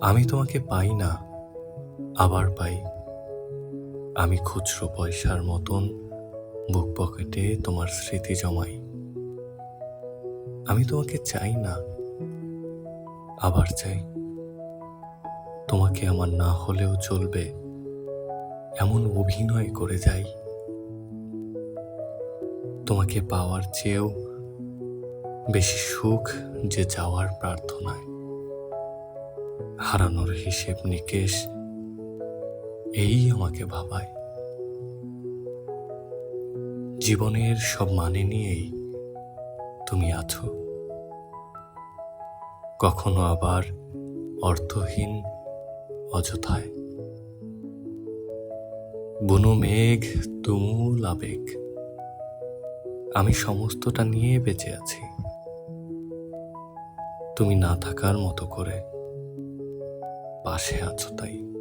আমি তোমাকে পাই না, আবার পাই। আমি খুচরো পয়সার মতন বুক পকেটে তোমার স্মৃতি জমাই। আমি তোমাকে চাই না, আবার চাই। তোমাকে আমার না হলেও চলবে, এমন অভিনয় করে যাই। তোমাকে পাওয়ার চেয়েও বেশি সুখ যে যাওয়ার প্রার্থনায়। হারানোর হিসেব নিকেশ এই আমাকে ভাবায়। জীবনের সব মানে নিয়েই তুমি আছো, কখনো আবার অর্থহীন অযথায়। বুনো মেঘ, তুমুল আবেগ, আমি সমস্তটা নিয়ে বেঁচে আছি। তুমি না থাকার মতো করে পাশে আছো তাই।